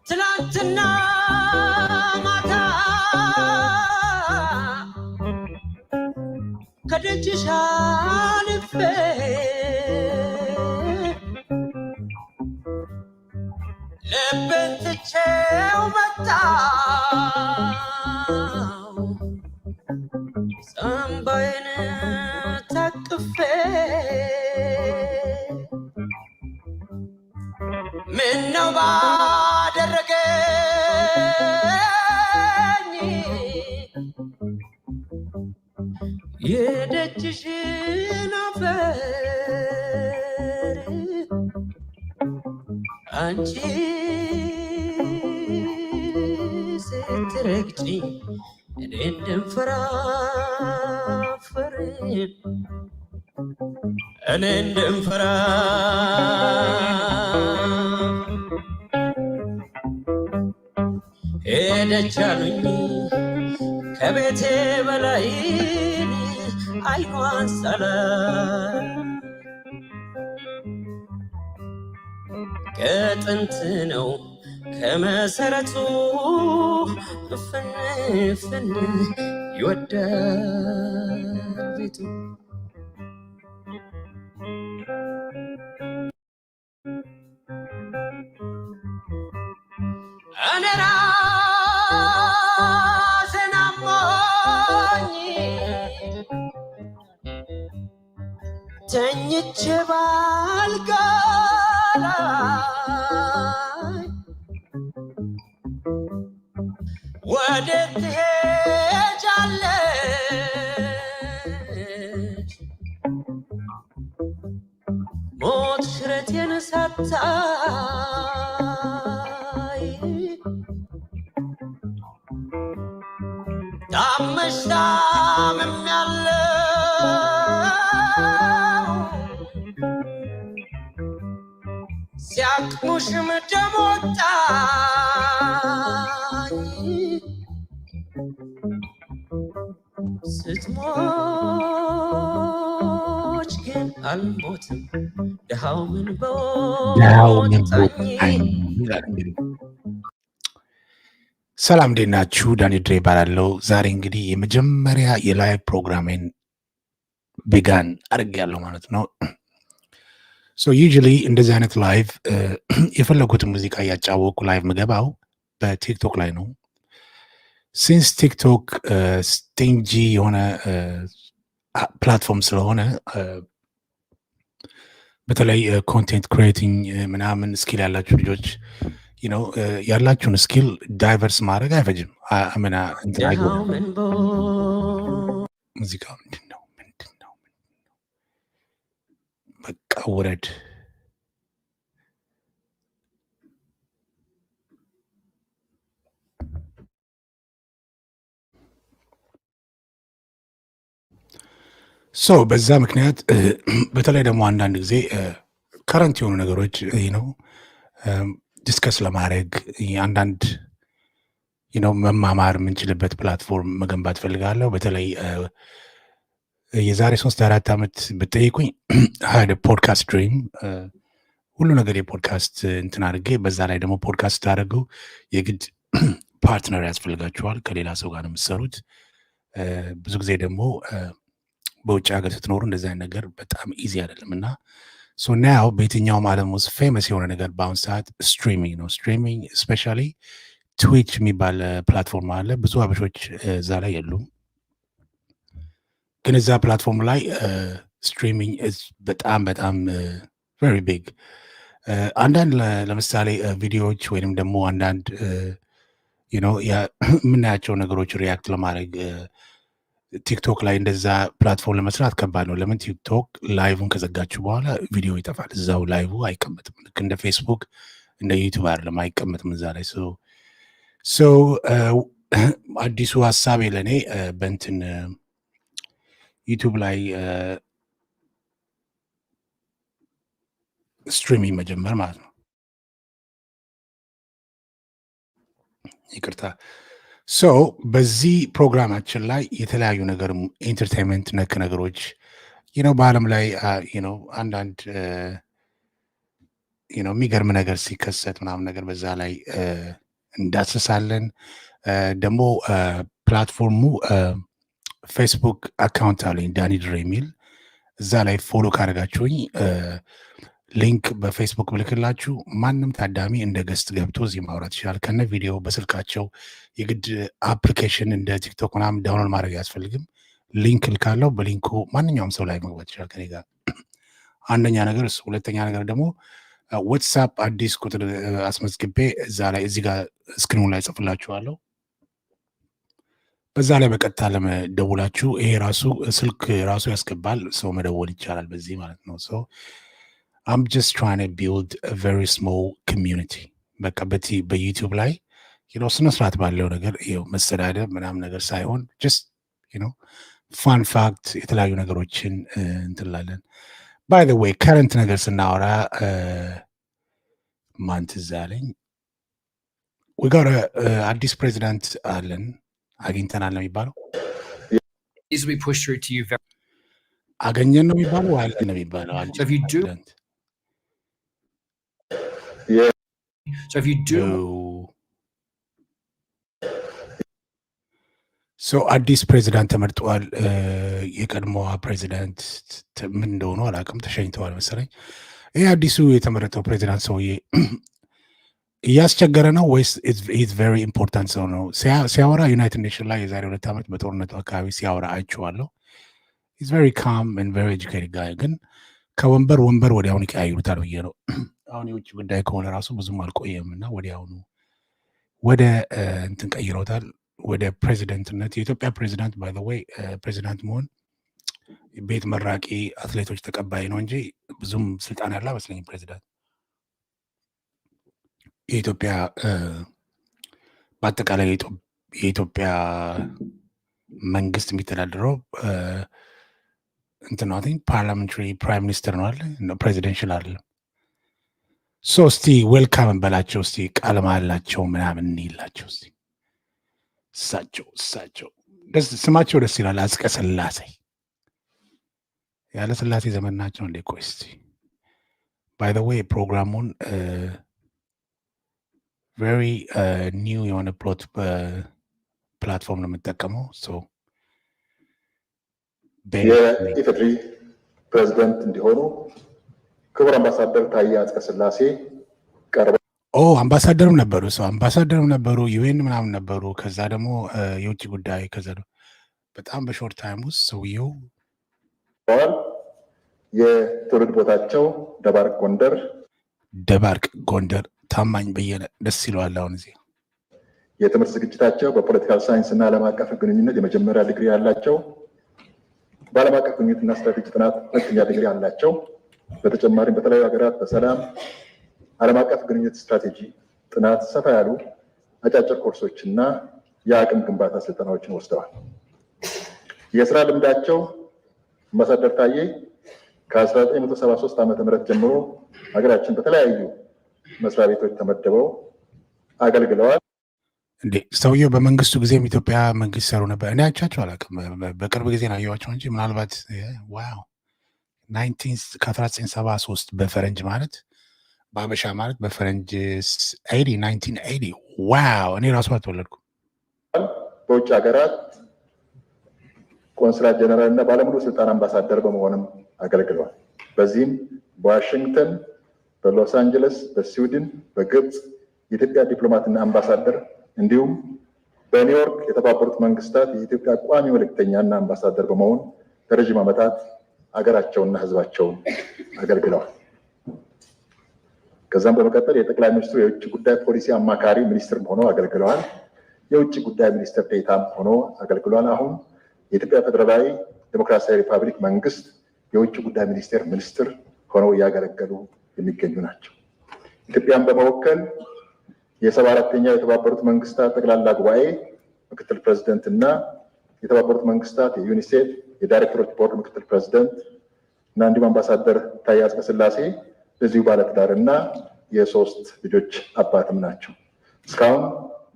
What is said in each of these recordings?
ትላንትና ማታ ከደጅሽ አልፌ ልቤን ትቼው መጣሁ ሳምባዬን ታቅፌ ምነው ባደረገኝ የደጅሽን አፈር አንቺ ስትረግጪ እኔ እንደምፈራፈር ሄደች አሉኝ ከቤቴ በላይ አይኗን ሳላይ ከጥንት ነው ከመሰረቱ ፍን ይወዳል ቤቱ እኔ ራሴን አሞኝ ተኝቼ ባልጋ ላይ ወዴት ትሄጃለሽ ሞት ሽረቴን ሳታይ ታመሽ ታምሜያለሁ ሲያቅሙሽም ደም ወጣኝ ስትሞች ግን አልሞትም ደሃው ምን በወጣኝ። ሰላም እንዴት ናችሁ? ዳኒድሬ ይባላለሁ። ዛሬ እንግዲህ የመጀመሪያ የላይቭ ፕሮግራሜን ቢጋን አድርጌያለሁ ማለት ነው። ሶ ዩዥሊ እንደዚህ አይነት ላይቭ የፈለጉትን ሙዚቃ እያጫወቁ ላይቭ ምገባው በቲክቶክ ላይ ነው። ሲንስ ቲክቶክ ስቲንጂ የሆነ ፕላትፎርም ስለሆነ በተለይ ኮንቴንት ክሪኤቲንግ ምናምን ስኪል ያላችሁ ልጆች ያላችሁን ስኪል ዳይቨርስ ማድረግ አይፈጅም። አመና እንትን አይጎዳም። ሙዚቃው ምንድን ነው? በቃ ውረድ። በዛ ምክንያት በተለይ ደግሞ አንዳንድ ጊዜ ከረንት የሆኑ ነገሮች ነው ዲስከስ ለማድረግ አንዳንድ መማማር የምንችልበት ፕላትፎርም መገንባት ፈልጋለሁ። በተለይ የዛሬ 3-4 ዓመት ብትጠይቁኝ ሀደ ፖድካስት ድሪም ሁሉ ነገር የፖድካስት እንትን አድርጌ በዛ ላይ ደግሞ ፖድካስት ታደርገው የግድ ፓርትነር ያስፈልጋችኋል። ከሌላ ሰው ጋር ነው የምትሰሩት። ብዙ ጊዜ ደግሞ በውጭ ሀገር ስትኖሩ እንደዚህ አይነት ነገር በጣም ኢዚ አይደለም እና ናው በየትኛውም ዓለም ውስጥ ፌመስ የሆነ ነገር በአሁን ሰዓት ስትሪሚንግ ነው። ስትሪሚንግ ስፔሻሊ ትዊች የሚባል ፕላትፎርም አለ። ብዙ አበሾች እዛ ላይ የሉም፣ ግን እዛ ፕላትፎርም ላይ ስትሪሚንግ በጣም በጣም ቨሪ ቢግ። አንዳንድ ለምሳሌ ቪዲዮዎች ወይንም ደግሞ አንዳንድ የምናያቸው ነገሮች ሪያክት ለማድረግ ቲክቶክ ላይ እንደዛ ፕላትፎርም ለመስራት ከባድ ነው። ለምን? ቲክቶክ ላይቭን ከዘጋችሁ በኋላ ቪዲዮ ይጠፋል። እዛው ላይቭ አይቀመጥም። ልክ እንደ ፌስቡክ እንደ ዩቱብ አይደለም፣ አይቀመጥም እዛ ላይ። አዲሱ ሀሳቤ ለእኔ በእንትን ዩቱብ ላይ ስትሪሚንግ መጀመር ማለት ነው። ይቅርታ። ሶ በዚህ ፕሮግራማችን ላይ የተለያዩ ነገር ኢንተርቴንመንት ነክ ነገሮች በዓለም ላይ አንዳንድ የሚገርም ነገር ሲከሰት ምናምን ነገር በዛ ላይ እንዳስሳለን። ደግሞ ፕላትፎርሙ ፌስቡክ አካውንት አለኝ ዳኒድር የሚል እዛ ላይ ፎሎ ካደረጋችሁኝ ሊንክ በፌስቡክ ብልክላችሁ ማንም ታዳሚ እንደ ገስት ገብቶ እዚህ ማውራት ይችላል ከነ ቪዲዮ በስልካቸው። የግድ አፕሊኬሽን እንደ ቲክቶክ ምናምን ዳውንሎድ ማድረግ አያስፈልግም። ሊንክ ልካለው። በሊንኩ ማንኛውም ሰው ላይ መግባት ይችላል ከኔ ጋር። አንደኛ ነገር እሱ። ሁለተኛ ነገር ደግሞ ዋትሳፕ አዲስ ቁጥር አስመዝግቤ እዛ ላይ እዚህ ጋር ስክሪኑ ላይ ጽፍላችኋለሁ። በዛ ላይ በቀጥታ ለመደውላችሁ ይሄ ራሱ ስልክ ራሱ ያስገባል። ሰው መደወል ይቻላል በዚህ ማለት ነው። ሶ I'm just trying to build a very small community. በቃ በዩቲዩብ ላይ ስነ ስርዓት ባለው ነገር መሰዳደብ ምናምን ነገር ሳይሆን just fun fact የተለያዩ ነገሮችን እንትላለን። by the way current ነገር ስናወራ ማን ትዝ አለኝ we got አዲስ ፕሬዚዳንት አለን አግኝተናል ነው የሚባለው። easily push through to you አገኘን ነው የሚባለው አለን ነው የሚባለው። So if you do so አዲስ ፕሬዚዳንት ተመርጧል። የቀድሞዋ ፕሬዚዳንት ምን እንደሆነ አላውቅም፣ ተሸኝተዋል መሰለኝ። ይሄ አዲሱ የተመረጠው ፕሬዚዳንት ሰውዬ እያስቸገረ ነው ወይስ ኢዝ ቬሪ ኢምፖርታንት ሰው ነው? ሲያወራ ዩናይትድ ኔሽን ላይ የዛሬ 2 ዓመት በጦርነቱ አካባቢ ሲያወራ አይቼዋለሁ። ኢዝ ቬሪ ካም ኤንድ ቬሪ ኤጁኬትድ ጋይ። ግን ከወንበር ወዲያውኑ ይቀያይሩታል ብዬ ነው። አሁን የውጭ ጉዳይ ከሆነ ራሱ ብዙም አልቆየም እና ወዲያውኑ ወደ እንትን ቀይረውታል ወደ ፕሬዚደንትነት። የኢትዮጵያ ፕሬዚዳንት ባይ ዘ ዌይ ፕሬዚዳንት መሆን ቤት መራቂ አትሌቶች ተቀባይ ነው እንጂ ብዙም ስልጣን ያለ አይመስለኝም ፕሬዚዳንት። የኢትዮጵያ በአጠቃላይ የኢትዮጵያ መንግስት የሚተዳደረው እንትን ነው ፓርላሜንታሪ ፕራይም ሚኒስተር ነው አለ ፕሬዚደንሻል አይደለም። ሶ እስቲ ዌልካም እንበላቸው እስቲ ቃል መሃላቸው ምናምን እንይላቸው እስቲ። እሳቸው ስማቸው ደስ ይላል። አጽቀ ሥላሴ ያለ ሥላሴ ዘመን ናቸው እንዴ? ቆይ እስቲ ባይ ዘ ዌይ ፕሮግራሙን ቬሪ ኒው የሆነ ፕላትፎርም ነው የምጠቀመው። የኢፌዴሪ ፕሬዚደንት እንዲሆኑ ክቡር አምባሳደር ታዬ አጽቀ ሥላሴ ቀርበው አምባሳደርም ነበሩ ዩኤን ምናምን ነበሩ። ከዛ ደግሞ የውጭ ጉዳይ ከዛ በጣም በሾርት ታይም ውስጥ ሰውየው የትውልድ ቦታቸው ደባርቅ ጎንደር ታማኝ በየነ ደስ ይለዋል። አሁን እዚህ የትምህርት ዝግጅታቸው በፖለቲካል ሳይንስ እና ዓለም አቀፍ ግንኙነት የመጀመሪያ ዲግሪ ያላቸው፣ በዓለም አቀፍ ግንኙነትና ስትራቴጂ ጥናት 2ኛ ዲግሪ ያላቸው፣ በተጨማሪም በተለያዩ ሀገራት በሰላም ዓለም አቀፍ ግንኙነት ስትራቴጂ ጥናት ሰፋ ያሉ አጫጭር ኮርሶችና የአቅም ግንባታ ስልጠናዎችን ወስደዋል። የስራ ልምዳቸው አምባሳደር ታዬ ከ1973 ዓ.ም ጀምሮ ሀገራችን በተለያዩ መስሪያ ቤቶች ተመድበው አገልግለዋል። እንዴ ሰውየው በመንግስቱ ጊዜም ኢትዮጵያ መንግስት ሰሩ ነበር። እኔ አይቻቸው አላውቅም፣ በቅርብ ጊዜ ነው ያየኋቸው እንጂ ምናልባት ዋው 1973 በፈረንጅ ማለት በአበሻ ማለት በፈረንጅ 1980 ዋው እኔ ራሱ አልተወለድኩም። በውጭ ሀገራት ቆንስላ ጀነራል እና ባለሙሉ ስልጣን አምባሳደር በመሆንም አገልግለዋል። በዚህም በዋሽንግተን፣ በሎስ አንጀለስ፣ በስዊድን፣ በግብፅ የኢትዮጵያ ዲፕሎማትና አምባሳደር እንዲሁም በኒውዮርክ የተባበሩት መንግስታት የኢትዮጵያ ቋሚ መልእክተኛና አምባሳደር በመሆን ለረጅም ዓመታት አገራቸውና ህዝባቸውን አገልግለዋል። ከዛም በመቀጠል የጠቅላይ ሚኒስትሩ የውጭ ጉዳይ ፖሊሲ አማካሪ ሚኒስትር ሆነው አገልግለዋል። የውጭ ጉዳይ ሚኒስትር ዴኤታም ሆነው አገልግለዋል። አሁን የኢትዮጵያ ፌዴራላዊ ዴሞክራሲያዊ ሪፐብሊክ መንግስት የውጭ ጉዳይ ሚኒስትር ሆነው እያገለገሉ የሚገኙ ናቸው። ኢትዮጵያን በመወከል የ74ኛው የተባበሩት መንግስታት ጠቅላላ ጉባኤ ምክትል ፕሬዚደንት እና የተባበሩት መንግስታት የዩኒሴፍ የዳይሬክተሮች ቦርድ ምክትል ፕሬዚደንት እና እንዲሁም አምባሳደር ታዬ አጽቀ ሥላሴ በዚሁ ባለትዳር እና የ3 ልጆች አባትም ናቸው። እስካሁን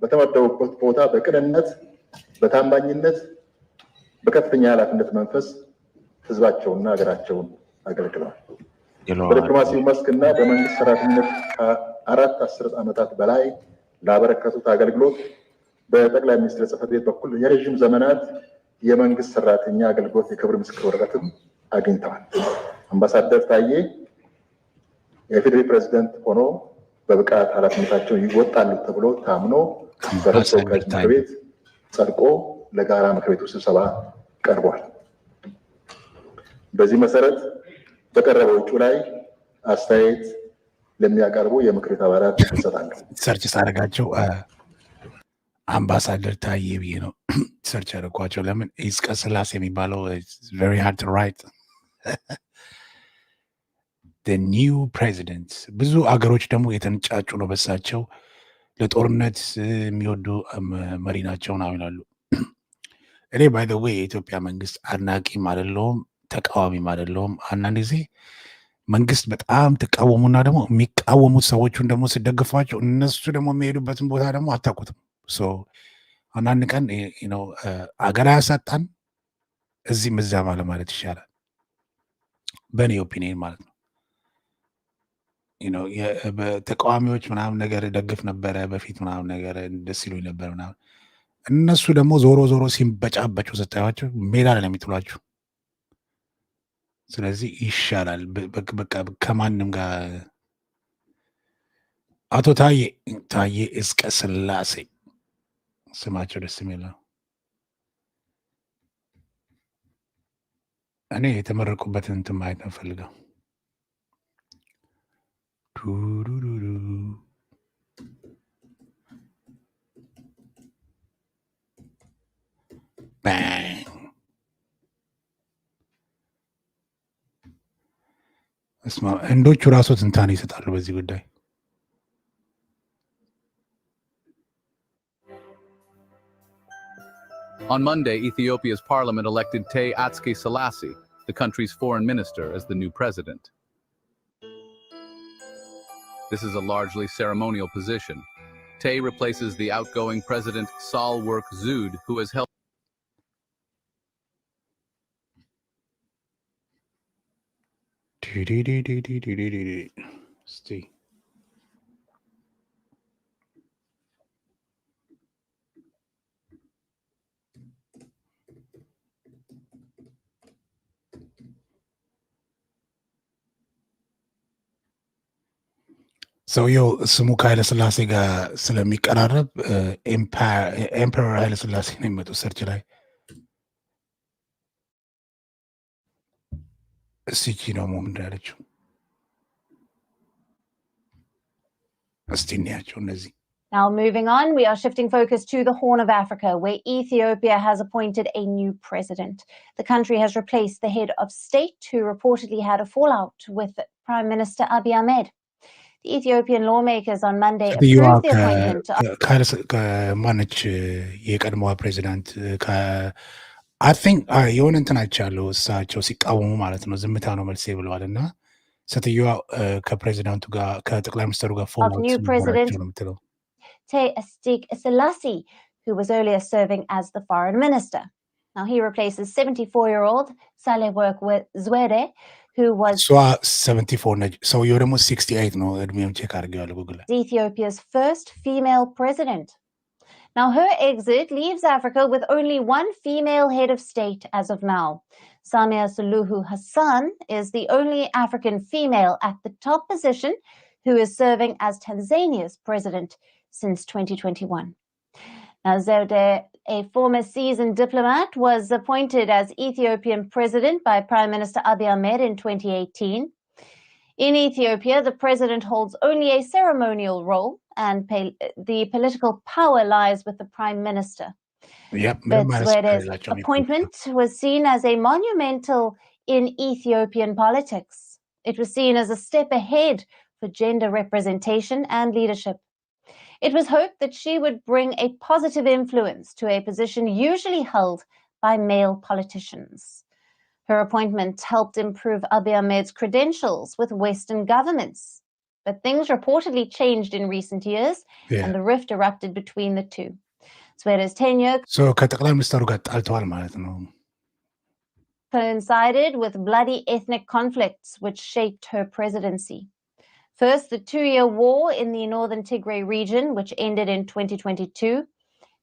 በተመደቡበት ቦታ በቅንነት በታማኝነት በከፍተኛ ኃላፊነት መንፈስ ህዝባቸውንና ሀገራቸውን አገልግለዋል። በዲፕሎማሲው መስክና በመንግስት ሰራተኝነት ከአራት አስርት ዓመታት በላይ ላበረከቱት አገልግሎት በጠቅላይ ሚኒስትር ጽሕፈት ቤት በኩል የረዥም ዘመናት የመንግስት ሰራተኛ አገልግሎት የክብር ምስክር ወረቀትም አግኝተዋል። አምባሳደር ታዬ የፌዴራል ፕሬዝዳንት ሆኖ በብቃት ኃላፊነታቸውን ይወጣሉ ተብሎ ታምኖ በሕዝብ ተወካዮች ምክር ቤት ጸድቆ ለጋራ ምክር ቤቱ ስብሰባ ቀርቧል። በዚህ መሰረት በቀረበው እጩ ላይ አስተያየት ለሚያቀርቡ የምክር ቤት አባላት ይሰጣሉ። ሰርች ሳደርጋቸው አምባሳደር ታዬ ብዬ ነው ሰርች ያደረኳቸው። ለምን ይስቀ ስላሴ የሚባለው very hard to write the new president። ብዙ አገሮች ደግሞ የተንጫጩ ነው በሳቸው ለጦርነት የሚወዱ መሪ ናቸው ነው ይላሉ። እኔ ባይ ዘ ዌይ የኢትዮጵያ መንግስት አድናቂም አይደለሁም ተቃዋሚም አይደለሁም። አንዳንድ ጊዜ መንግስት በጣም ተቃወሙና ደግሞ የሚቃወሙት ሰዎቹን ደግሞ ሲደግፏቸው እነሱ ደግሞ የሚሄዱበትን ቦታ ደግሞ አታውቁትም። አንዳንድ ቀን አገር ያሳጣን እዚህም እዛ ማለት ይሻላል በእኔ ኦፒኒየን ማለት ነው። ተቃዋሚዎች ምናምን ነገር ደግፍ ነበረ በፊት ምናምን ነገር ደስ ይሉኝ ነበር ምናምን። እነሱ ደግሞ ዞሮ ዞሮ ሲንበጫበጩ ስታዩቸው ሜዳ ላይ ነው የሚጥሏችሁ። ስለዚህ ይሻላል በቃ ከማንም ጋር። አቶ ታዬ እስቀ ስላሴ ስማቸው ደስ የሚል ነው። እኔ የተመረቁበትን እንትን ማየት ነው ፈልገው። እንዶቹ ራሱ ትንታኔ ይሰጣሉ በዚህ ጉዳይ። On Monday, Ethiopia's parliament elected Tay Atske Selassie, the country's foreign minister, as the new president. This is a largely ceremonial position. Tay replaces the outgoing president Sahle-Work Zewde, who has held Stay. ሰውየው ስሙ ከኃይለ ስላሴ ጋር ስለሚቀራረብ ኤምፐረር ኃይለ ስላሴ ነው የሚመጡ ሰርች ላይ እስቲ ደግሞ ምንድን ያለችው እስቲ እንያቸው እነዚህ። Now moving on, we are shifting focus to the Horn of Africa, where Ethiopia has appointed a new president. The country has replaced the head of state who reportedly had a fallout with Prime Minister Abiy Ahmed. The Ethiopian lawmakers on Monday approved the appointment of ማነች የቀድሞዋ ፕሬዚዳንት I think የሆነ እንትን አይቻለሁ እሳቸው ሲቃወሙ ማለት ነው ዝምታ ነው መልሴ ብለዋል። እና ሴትዮዋ ከፕሬዚዳንቱ ጋር ከጠቅላይ ሚኒስትሩ ጋር ፎርማት ነው የምትለው Tay Atske Selassie, who was earlier serving as the foreign minister. Now he replaces 74-year-old Sahle-Work Zewde, who was 74 ነች። ሰውየው ደግሞ 68 ነው እድሜውን ቼክ አድርጌዋለሁ ጉግል ላይ። Ethiopia's first female president. Now her exit leaves Africa with only one female head of state as of now. Samia Suluhu Hassan is the only African female at the top position who is serving as Tanzania's president since 2021. Now Zewde, a former seasoned diplomat, was appointed as Ethiopian president by Prime Minister Abiy Ahmed in 2018. In Ethiopia, the president holds only a ceremonial role and the political power lies with the prime minister. But Zewde's appointment was seen as a monumental in Ethiopian politics. It was seen as a step ahead for gender representation and leadership. It was hoped that she would bring a positive influence to a position usually held by male politicians. Her appointment helped improve Abiy Ahmed's credentials with Western governments, but things reportedly changed in recent years, Yeah. and the rift erupted between the two. Swera's tenure So ከጠቅላይ ሚኒስትሩ ጋር ጣልተዋል ማለት ነው። coincided with bloody ethnic conflicts which shaped her presidency. First, the 2-year war in the northern Tigray region, which ended in 2022,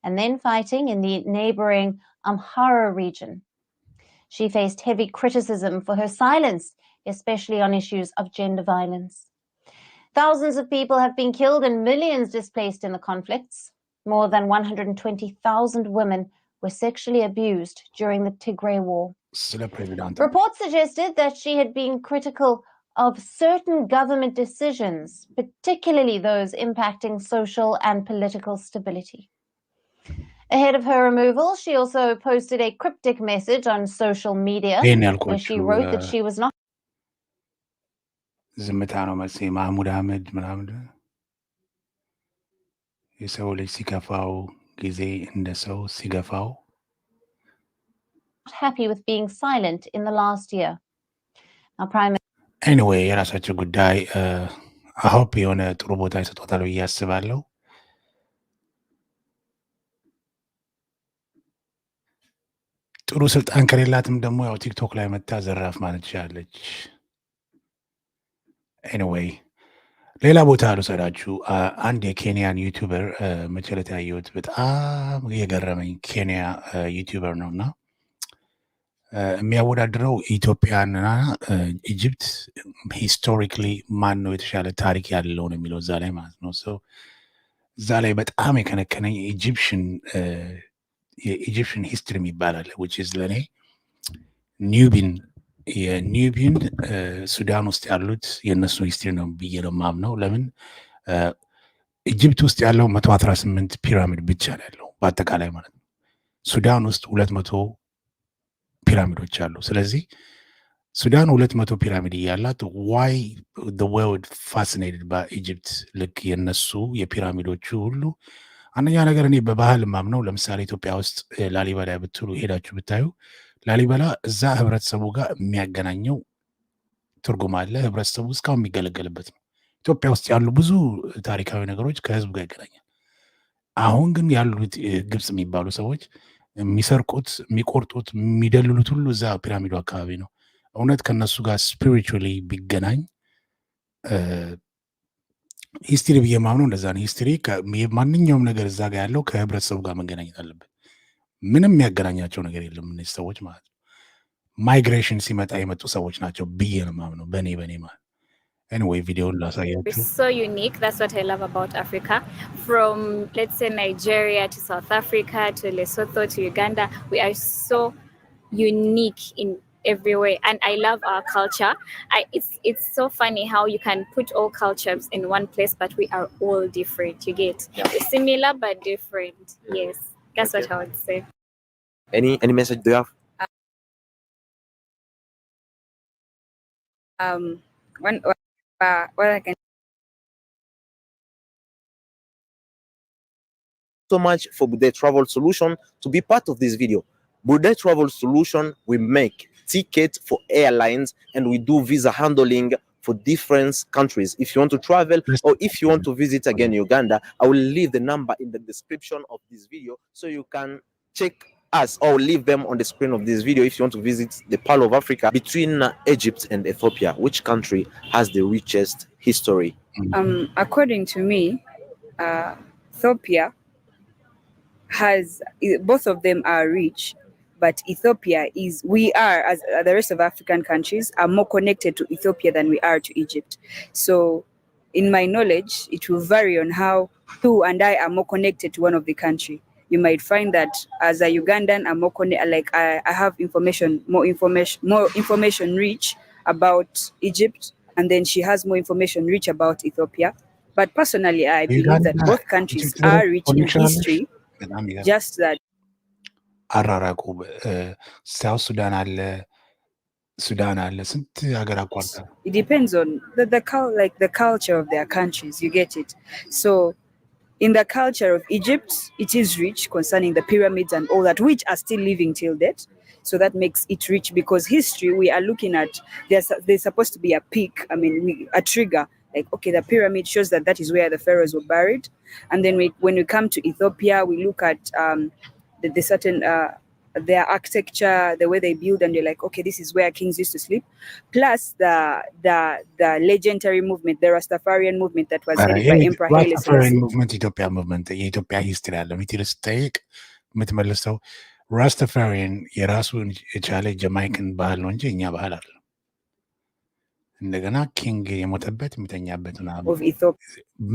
and then fighting in the neighboring Amhara region. She faced heavy criticism for her silence, especially on issues of gender violence. Thousands of people have been killed and millions displaced in the conflicts. More than 120,000 women were sexually abused during the Tigray war. Reports suggested that she had been critical of certain government decisions, particularly those impacting social and political stability. Ahead of her removal, she also posted a cryptic message on social media where she wrote that she was not ዝምታ ነው መልሴ። ማህሙድ አህመድ ምናምን የሰው ልጅ ሲከፋው ጊዜ እንደ ሰው ሲገፋው happy with being silent in the last year. Now, anyway, የራሳቸው ጉዳይ I hope የሆነ ጥሩ ቦታ ይሰጧታል ብዬ አስባለሁ። ጥሩ ስልጣን ከሌላትም ደግሞ ያው ቲክቶክ ላይ መታ ዘራፍ ማለት ትችላለች። ኤኒዌይ ሌላ ቦታ ልውሰዳችሁ። አንድ የኬንያን ዩቲዩበር መቼ ዕለት ያየሁት በጣም የገረመኝ ኬንያ ዩቲዩበር ነው እና የሚያወዳድረው ኢትዮጵያና ኢጅፕት ሂስቶሪካሊ ማን ነው የተሻለ ታሪክ ያለው ነው የሚለው እዛ ላይ ማለት ነው። እዛ ላይ በጣም የከነከነኝ የኢጂፕሽን ሂስትሪ ይባላል which is ለኔ የኒውቢን ሱዳን ውስጥ ያሉት የነሱ ሂስትሪ ነው ብዬ ነው የማምነው። ለምን ኢጅፕት ውስጥ ያለው 118 ፒራሚድ ብቻ ነው ያለው በአጠቃላይ ማለት ነው። ሱዳን ውስጥ 200 ፒራሚዶች አሉ። ስለዚህ ሱዳን 200 ፒራሚድ እያላት why the world fascinated by Egypt ልክ የነሱ የፒራሚዶቹ ሁሉ አንደኛ ነገር እኔ በባህል ማምነው ለምሳሌ ኢትዮጵያ ውስጥ ላሊበላ ብትሉ ሄዳችሁ ብታዩ ላሊበላ እዛ ህብረተሰቡ ጋር የሚያገናኘው ትርጉም አለ። ህብረተሰቡ እስካሁን የሚገለገልበት ነው። ኢትዮጵያ ውስጥ ያሉ ብዙ ታሪካዊ ነገሮች ከህዝቡ ጋር ይገናኛል። አሁን ግን ያሉት ግብፅ የሚባሉ ሰዎች የሚሰርቁት፣ የሚቆርጡት፣ የሚደልሉት ሁሉ እዛ ፒራሚዱ አካባቢ ነው። እውነት ከነሱ ጋር ስፒሪቹዋሊ ቢገናኝ ሂስትሪ ብዬ ማምነው እንደዛ ነው። ሂስትሪ ማንኛውም ነገር እዛ ጋር ያለው ከህብረተሰቡ ጋር መገናኘት አለበት። ምንም የሚያገናኛቸው ነገር የለም እነዚህ ሰዎች ማለት ነው። ማይግሬሽን ሲመጣ የመጡ ሰዎች ናቸው ብዬ ነው ማምነው በእኔ ማለት anyway videoን ላሳያችሁ። It's so unique. That's what I love about Africa. From let's say Nigeria to South Africa to Lesotho to Uganda, we are so unique in every way, and I love our culture. It's so funny how you can put all cultures in one place, but we are all different. You get We're similar but different. Yes, that's what I would say. Any message do you have? What I can So much for Bude Travel Solution to be part of this video. Bude Travel Solution, we make tickets for airlines and we do visa handling for different countries. If you want to travel or if you want to visit again Uganda, I will leave the number in the description of this video so you can check us, or leave them on the screen of this video if you want to visit the Pearl of Africa between Egypt and Ethiopia. Which country has the richest history? According to me, Ethiopia has, both of them are rich, but Ethiopia is, we are, as the rest of African countries, are more connected to Ethiopia than we are to Egypt. So in my knowledge, it will vary on how you and I are more connected to one of the country. You might find that as a Ugandan, I'm more like I have more information rich about Egypt, and then she has more information rich about Ethiopia. But personally, I believe that both countries are rich in history. Just that. አራራቁ ሳውት ሱዳን አለ፣ ሱዳን አለ፣ ስንት ሀገር አቋርጣ። It depends on the culture of their countries. You get it? So in the culture of Egypt, it is rich concerning the pyramids and all that, which are still living till date. So that makes it rich because history, we are looking at, there's supposed to be a peak, a trigger Like, okay, the pyramid shows that is where the pharaohs were buried. And then when we come to Ethiopia, we look at the certain their architecture, the way they build, and you're like, okay, this is where kings used to sleep. Plus the legendary movement, the Rastafarian movement that was headed by Emperor Haile Selassie. Rastafarian movement, Ethiopia movement, የኢትዮጵያ ሂስትሪ አለ ሚትልስ ጠይቅ የምትመልሰው ራስተፋሪያን የራሱን የቻለ ጀማይክን ባህል ነው እንጂ እኛ ባህል አይደለም። እንደገና ኪንግ የሞተበት የሚተኛበት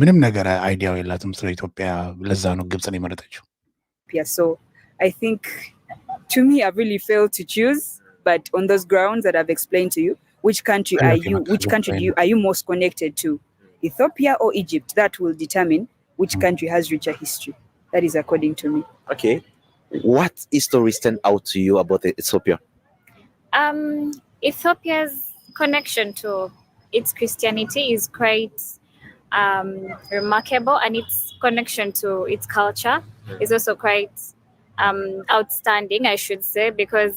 ምንም ነገር አይዲያው የላትም ስለ ኢትዮጵያ። ለዛ ነው ግብፅን የመረጠችው። So I think to me I really failed to choose, but on those grounds that I've explained to you, which country are you most connected to, Ethiopia or Egypt? That will determine which country has richer history. That is according to me. Okay, what history stand out to you about Ethiopia? Ethiopia's connection to its Christianity is quite remarkable, and its connection to its culture is also quite outstanding, I should say, because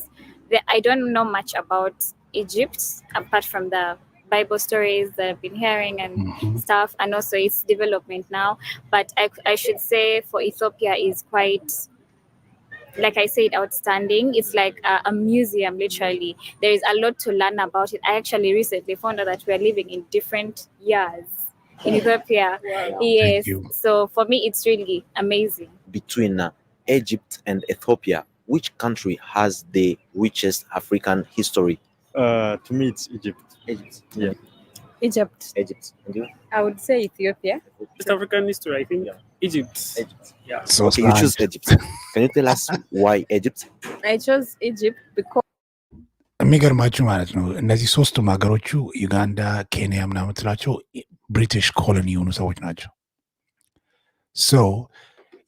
I don't know much about Egypt apart from the Bible stories that I've been hearing and stuff, and also its development now. But I should say for Ethiopia is quite, like I said, outstanding. It's like a museum, literally. There is a lot to learn about it. I actually recently found out that we are living in different years in Ethiopia. Wow. Yes. So for me, it's really amazing. Between Egypt and Ethiopia, which country has the richest African history? To me, it's Egypt. Egypt. Yeah. Egypt. And you? I would say Ethiopia. East African history, I think. Yeah. Egypt. Yeah. So okay, you choose Egypt. Can you tell us why Egypt? I chose Egypt because የሚገርማችሁ ማለት ነው እነዚህ ሶስቱም ሀገሮቹ ዩጋንዳ፣ ኬንያ ምናምን ትላቸው ብሪቲሽ ኮሎኒ የሆኑ ሰዎች ናቸው። ሶ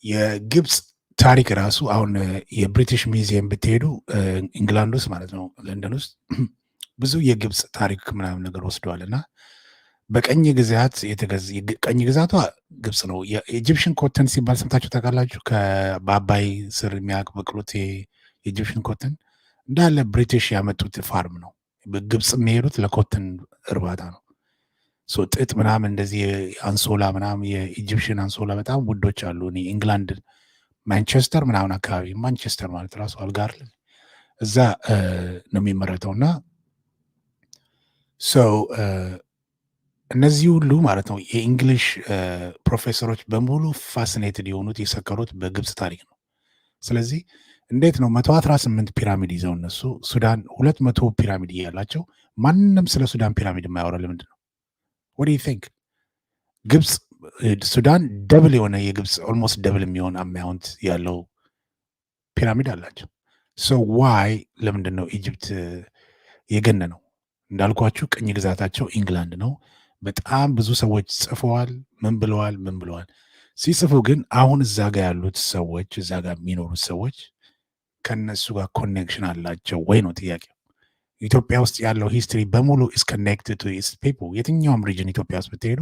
የግብፅ ታሪክ ራሱ አሁን የብሪቲሽ ሚዚየም ብትሄዱ ኢንግላንድ ውስጥ ማለት ነው ለንደን ውስጥ ብዙ የግብፅ ታሪክ ምናምን ነገር ወስደዋል እና በቀኝ ግዛት ቀኝ ግዛቷ ግብፅ ነው። የኢጂፕሽን ኮተን ሲባል ሰምታችሁ ታውቃላችሁ? በአባይ ስር የሚያበቅሉት የኢጂፕሽን ኮተን እንዳለ ብሪቲሽ ያመጡት ፋርም ነው። ግብፅ የሚሄዱት ለኮተን እርባታ ነው። ሶ ጥጥ ምናምን እንደዚህ አንሶላ ምናምን የኢጂፕሽን አንሶላ በጣም ውዶች አሉ። እኔ ኢንግላንድ ማንቸስተር ምናምን አካባቢ ማንቸስተር ማለት ራሱ አልጋር እዛ ነው የሚመረተውና ሶ እነዚህ ሁሉ ማለት ነው የእንግሊሽ ፕሮፌሰሮች በሙሉ ፋሲኔትድ የሆኑት የሰከሩት በግብፅ ታሪክ ነው። ስለዚህ እንዴት ነው 118 ፒራሚድ ይዘው እነሱ ሱዳን 200 ፒራሚድ ያላቸው ማንንም ስለ ሱዳን ፒራሚድ የማያወራ ለምንድን ነው? what do you think? ግብፅ ሱዳን ደብል የሆነ የግብፅ ኦልሞስት ደብል የሚሆን አማውንት ያለው ፒራሚድ አላቸው። ሶ ዋይ ለምንድን ነው ኢጅፕት የገነነው? እንዳልኳችሁ ቅኝ ግዛታቸው ኢንግላንድ ነው። በጣም ብዙ ሰዎች ጽፈዋል። ምን ብለዋል ሲጽፉ ግን አሁን እዛ ጋር ያሉት ሰዎች እዛ ጋር የሚኖሩት ሰዎች ከነሱ ጋር ኮኔክሽን አላቸው ወይ ነው ጥያቄው። ኢትዮጵያ ውስጥ ያለው ሂስትሪ በሙሉ is connected to its people። የትኛውም ሪጅን ኢትዮጵያ ውስጥ ብትሄዱ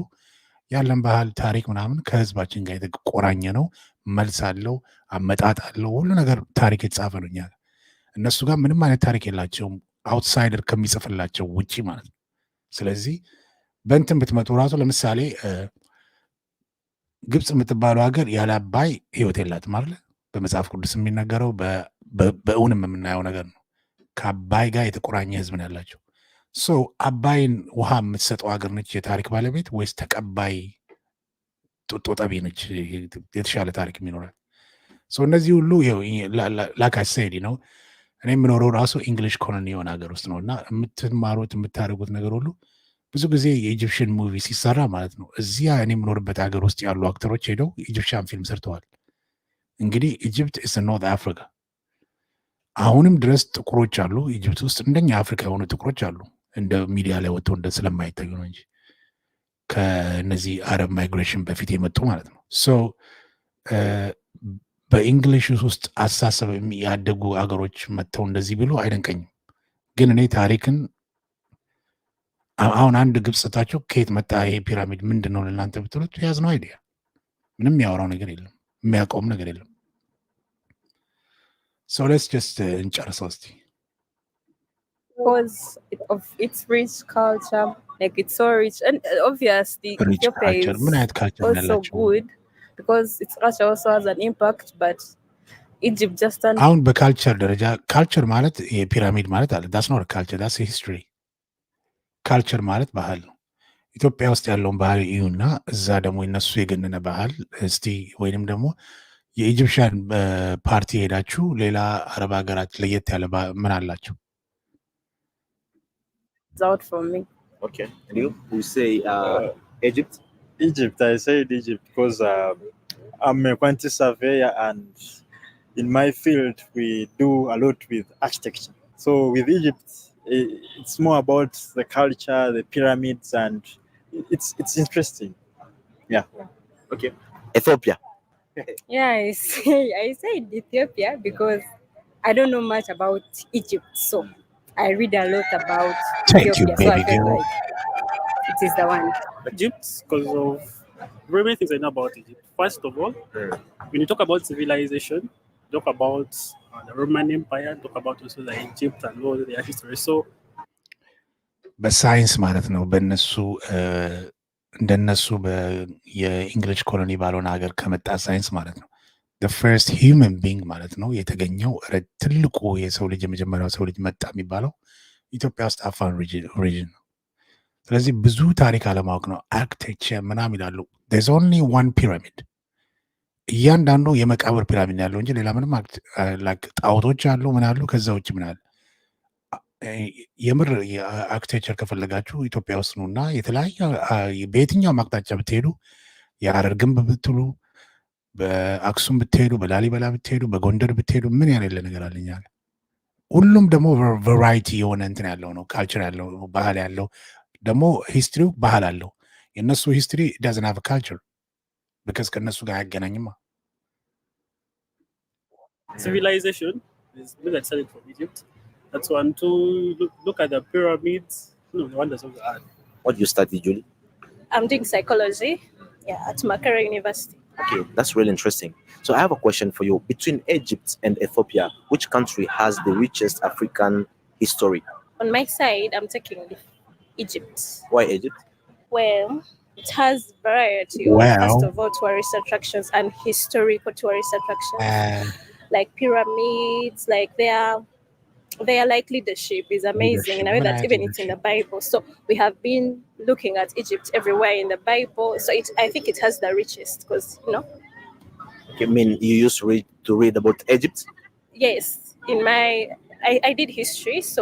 ያለን ባህል ታሪክ ምናምን ከህዝባችን ጋር የተቆራኘ ነው። መልስ አለው፣ አመጣጥ አለው፣ ሁሉ ነገር ታሪክ የተጻፈ ነው። እኛ እነሱ ጋር ምንም አይነት ታሪክ የላቸውም አውትሳይደር ከሚጽፍላቸው ውጪ ማለት ነው። ስለዚህ በእንትን ብትመጡ ራሱ ለምሳሌ ግብፅ የምትባለው ሀገር ያለ አባይ ህይወት የላትም አይደል? በመጽሐፍ ቅዱስ የሚነገረው በእውንም የምናየው ነገር ነው። ከአባይ ጋር የተቆራኘ ህዝብ ነው ያላቸው። ሶ አባይን ውሃ የምትሰጠው ሀገር ነች የታሪክ ባለቤት ወይስ ተቀባይ ጡጦ ጠቢ ነች የተሻለ ታሪክ የሚኖራል? ሶ እነዚህ ሁሉ ላካሴዲ ነው። እኔ የምኖረው ራሱ እንግሊሽ ኮሎኒ የሆነ ሀገር ውስጥ ነው እና የምትማሩት የምታደርጉት ነገር ሁሉ ብዙ ጊዜ የኢጂፕሽን ሙቪ ሲሰራ ማለት ነው እዚያ እኔ የምኖርበት ሀገር ውስጥ ያሉ አክተሮች ሄደው ኢጂፕሽያን ፊልም ሰርተዋል። እንግዲህ ኢጂፕት ኢዝ ኖርዝ አፍሪካ። አሁንም ድረስ ጥቁሮች አሉ ኢጂፕት ውስጥ እንደኛ አፍሪካ የሆኑ ጥቁሮች አሉ። እንደ ሚዲያ ላይ ወጥተው እንደ ስለማይታዩ ነው እንጂ ከነዚህ አረብ ማይግሬሽን በፊት የመጡ ማለት ነው። ሶ በእንግሊሽ ውስጥ አሳሰብ ያደጉ አገሮች መጥተው እንደዚህ ብሎ አይደንቀኝም። ግን እኔ ታሪክን አሁን አንድ ግብፅታቸው ከየት መጣ ይሄ ፒራሚድ ምንድን ነው ለእናንተ ብትሉት ያዝ ነው አይዲያ ምንም ያወራው ነገር የለም፣ የሚያውቀውም ነገር የለም። So let's just እንጨርሰው እስቲ። Because of its rich culture, Like it's so rich, and obviously ሪች Ethiopia ካልቸር ምን is አይነት ካልቸር also ያላቸው? good because its culture also has an impact. But Egypt just stand. አሁን በካልቸር ደረጃ ካልቸር ማለት የፒራሚድ ማለት አለ። ዳስ ኖት ካልቸር ዳስ ሂስትሪ። ካልቸር ማለት ባህል ነው። ኢትዮጵያ ውስጥ ያለውን ባህል እዩና እዛ ደግሞ የነሱ የገነነ ባህል እስቲ ወይንም ደግሞ የኢጂፕሽያን ፓርቲ ሄዳችሁ ሌላ አረብ ሀገራት ለየት ያለ ምን አላቸው? It's out for me. Okay. And you say Egypt? Egypt, I said Egypt because I'm a quantity surveyor, and in my field we do a lot with architecture. So with Egypt, it's more about the culture, the pyramids, and it's interesting. Yeah. Okay. Ethiopia. Yeah, I said Ethiopia because I don't know much about Egypt, so I read a lot about Thank you, Ethiopia. So I baby feel girl. like it is the one. Egypt, because of very many things I know about Egypt. First of all, when you talk about civilization, talk about the Roman Empire, talk about also the Egypt and all their history. So በሳይንስ ማለት ነው። በእነሱ እንደነሱ የእንግሊሽ ኮሎኒ ባልሆነ ሀገር ከመጣ ሳይንስ ማለት ነው። the first human being ማለት ነው የተገኘው ትልቁ የሰው ልጅ የመጀመሪያው ሰው ልጅ መጣ የሚባለው ኢትዮጵያ ውስጥ አፋን ሪጅን ነው። ስለዚህ ብዙ ታሪክ አለማወቅ ነው። አርክቴክቸር ምናምን ይላሉ። there's only one pyramid እያንዳንዱ የመቃብር ፒራሚድ ያለው እንጂ ሌላ ምንም ጣዖቶች አሉ ምን አሉ ከዛ ውጭ ምን አለ? የምር የአርክቴክቸር ከፈለጋችሁ ኢትዮጵያ ውስጥ ነውና የተለያየ በየትኛው አቅጣጫ ብትሄዱ የሐረር ግንብ ብትሉ በአክሱም ብትሄዱ በላሊበላ ብትሄዱ በጎንደር ብትሄዱ ምን ያለ ነገር አለኛል። ሁሉም ደግሞ ቫራይቲ የሆነ እንትን ያለው ነው። ካልቸር ያለው ባህል ያለው ደግሞ ሂስትሪው ባህል አለው። የነሱ ሂስትሪ doesn't have a culture because ከነሱ ጋር አያገናኝማ። civilization is look at starting from Egypt. That's one to look at the pyramids, the wonders of the earth. What do you study, Julie? I'm doing psychology, at Makara University. Okay, that's really interesting. So I have a question for you. Between Egypt and Ethiopia, which country has the richest African history? On my side, I'm taking Egypt. Why Egypt? Well, it has variety of, first of all, tourist attractions and historical tourist attractions. Like pyramids, like their like leadership is amazing in a way that even it's in the Bible. So we have been looking at Egypt everywhere in the Bible. So I think it has the richest because, Okay, I mean, you used to read about Egypt? Yes. I did history, so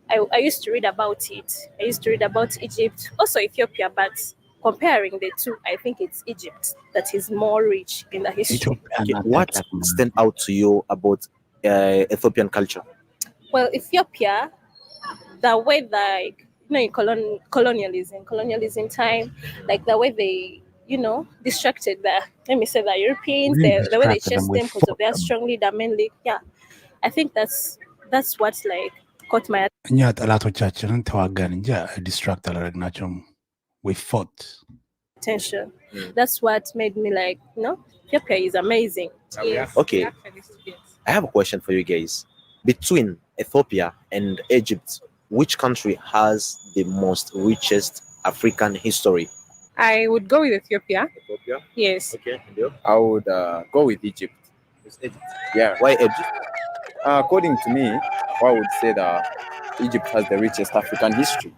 I used to read about it. I used to read about Egypt, also Ethiopia, but comparing the two, I think it's Egypt that is more rich in the history. Okay, what stand out to you about Ethiopian culture? Well, Ethiopia, the way in colonialism time, like the way they, distracted the Europeans, the way they chased them because of their strong leader mainly. Yeah, I think that's what's caught my attention. እኛ ጠላቶቻችንን ተዋጋን እንጂ ዲስትራክት አላደረግናቸውም። we fought. That's what made me Ethiopia is amazing. Yes. Okay, I have a question for you guys. Between Ethiopia and Egypt, which country has the most richest African history? I would go with Ethiopia. Ethiopia? Yes. Okay. I would go with Egypt. Egypt? Yeah. Why Egypt? According to me, I would say that Egypt has the richest African history.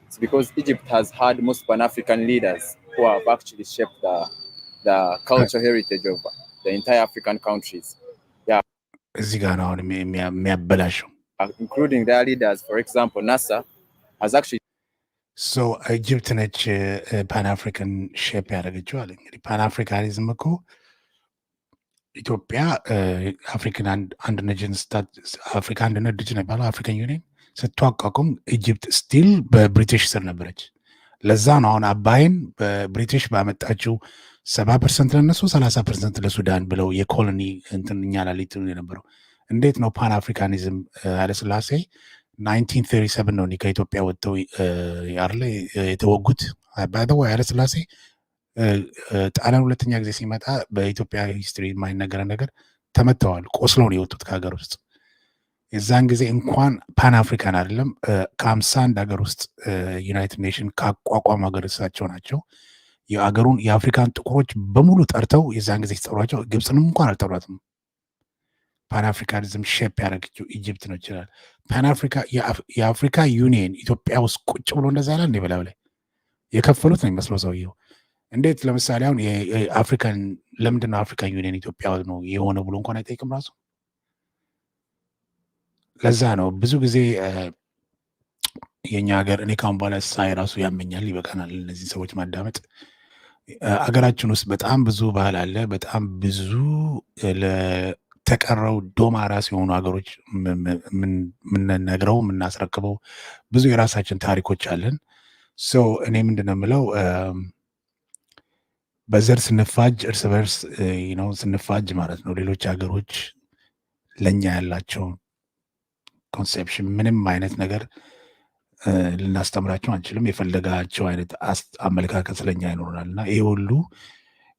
It's because Egypt has had most Pan-African leaders who have actually shaped the cultural heritage of the entire African countries. እዚህ ጋር ነው አሁን የሚያበላሸው። Including their leaders, for example, NASA has actually so ኢጅፕት ነች ፓን አፍሪካን ሼፕ ያደረገችው አለ። እንግዲህ ፓን አፍሪካኒዝም እኮ ኢትዮጵያ አፍሪካን አንድነት ድርጅት ነው አፍሪካን ዩኒየን ስትዋቋቁም ኢጅፕት ስቲል በብሪቲሽ ስር ነበረች። ለዛ ነው አሁን አባይን በብሪቲሽ ባመጣችው 70% ለነሱ 30% ለሱዳን ብለው የኮሎኒ እኛ ላሊት የነበረው። እንዴት ነው ፓን አፍሪካኒዝም? ኃይለሥላሴ 1937 ነው ከኢትዮጵያ ወጥተው ያርለ የተወጉት። ባይደው ኃይለሥላሴ ጣሊያን ሁለተኛ ጊዜ ሲመጣ በኢትዮጵያ ሂስትሪ የማይነገር ነገር ተመተዋል። ቆስለው ነው የወጡት ከሀገር ውስጥ። የዛን ጊዜ እንኳን ፓን አፍሪካን አይደለም ከ51 ሀገር ውስጥ ዩናይትድ ኔሽን ካቋቋሙ ሀገር እሳቸው ናቸው። የአገሩን የአፍሪካን ጥቁሮች በሙሉ ጠርተው የዛን ጊዜ ሲጠሯቸው ግብፅንም እንኳን አልጠሯትም። ፓን አፍሪካኒዝም ሼፕ ያደረገችው ኢጅፕት ነው ይችላል። ፓን አፍሪካ የአፍሪካ ዩኒየን ኢትዮጵያ ውስጥ ቁጭ ብሎ እንደዛ ያለ እንደ በላው ላይ የከፈሉት ነው የሚመስለው ሰውየው። እንዴት ለምሳሌ አሁን የአፍሪካን ለምንድን ነው አፍሪካን ዩኒየን ኢትዮጵያ ነው የሆነ ብሎ እንኳን አይጠይቅም ራሱ። ለዛ ነው ብዙ ጊዜ የኛ ሀገር እኔ ካሁን በኋላ ሳይ ራሱ ያመኛል። ይበቃናል እነዚህ ሰዎች ማዳመጥ። አገራችን ውስጥ በጣም ብዙ ባህል አለ። በጣም ብዙ ለተቀረው ዶማ ራስ የሆኑ ሀገሮች የምንነግረው የምናስረክበው ብዙ የራሳችን ታሪኮች አለን። እኔ ምንድነው የምለው በዘር ስንፋጅ እርስ በርስ ነው ስንፋጅ ማለት ነው ሌሎች ሀገሮች ለኛ ያላቸውን ኮንሴፕሽን ምንም አይነት ነገር ልናስተምራቸው አንችልም። የፈለጋቸው አይነት አመለካከት ስለኛ ይኖረናል እና ይሄ ሁሉ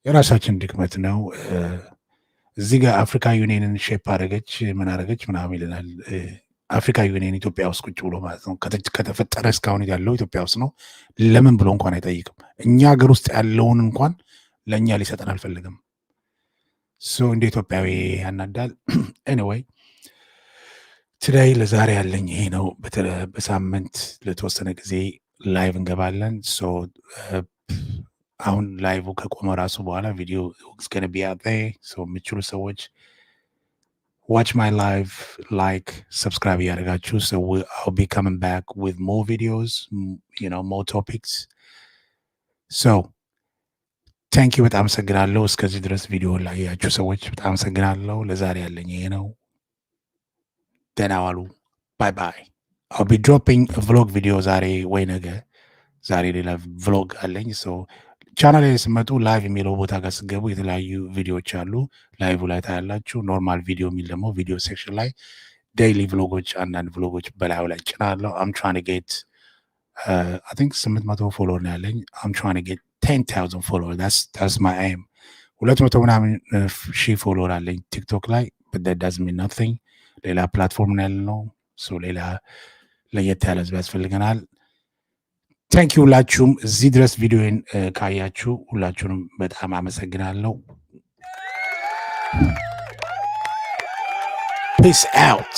የራሳችን ድክመት ነው። እዚህ ጋር አፍሪካ ዩኒየንን ሼፕ አደረገች ምን አደረገች ምናምን ይለናል። አፍሪካ ዩኒየን ኢትዮጵያ ውስጥ ቁጭ ብሎ ማለት ነው ከተፈጠረ እስካሁን ያለው ኢትዮጵያ ውስጥ ነው። ለምን ብሎ እንኳን አይጠይቅም። እኛ ሀገር ውስጥ ያለውን እንኳን ለእኛ ሊሰጠን አልፈልግም። እንደ ኢትዮጵያዊ ያናዳል። ኤኒዌይ ትዳይ ለዛሬ ያለኝ ይሄ ነው። በሳምንት ለተወሰነ ጊዜ ላይቭ እንገባለን። አሁን ላይቭ ከቆመ ራሱ በኋላ ቪዲዮ እስከነ ቢያጤ የምችሉ ሰዎች watch my live, like, subscribe ያደርጋችሁ። I'll be coming back with more videos, more topics. Thank you በጣም አመሰግናለሁ። እስከዚህ ድረስ ቪዲዮ ላይ ያያችሁ ሰዎች በጣም አመሰግናለሁ። ለዛሬ ያለኝ ይሄ ነው። ደህና ዋሉ። ባይ ባይ። I'll be dropping a vlog video ዛሬ ወይ ነገ። ዛሬ ሌላ vlog አለኝ። ቻናል ላይ ስመጡ ላይቭ የሚለው ቦታ ጋር ስገቡ የተለያዩ ቪዲዮዎች አሉ። ላይቭ ላይ ታያላችሁ። ኖርማል ቪዲዮ የሚል ደግሞ ቪዲዮ ሴክሽን ላይ ዴይሊ ቭሎጎች አንዳንድ ቭሎጎች በላዩ ላይ ጭናለሁ። I'm trying to get I think 800 ፎሎወር ነው ያለኝ። I'm trying to get 10,000 ፎሎወር. That's my aim. 200 ምናምን ሺህ ፎሎወር አለኝ ቲክቶክ ላይ but that doesn't mean nothing. ሌላ ፕላትፎርም ነው ያለው። ሌላ ለየት ያለ ህዝብ ያስፈልገናል። ታንክ ዩ ሁላችሁም እዚህ ድረስ ቪዲዮን ካያችሁ ሁላችሁንም በጣም አመሰግናለሁ። ፒስ አውት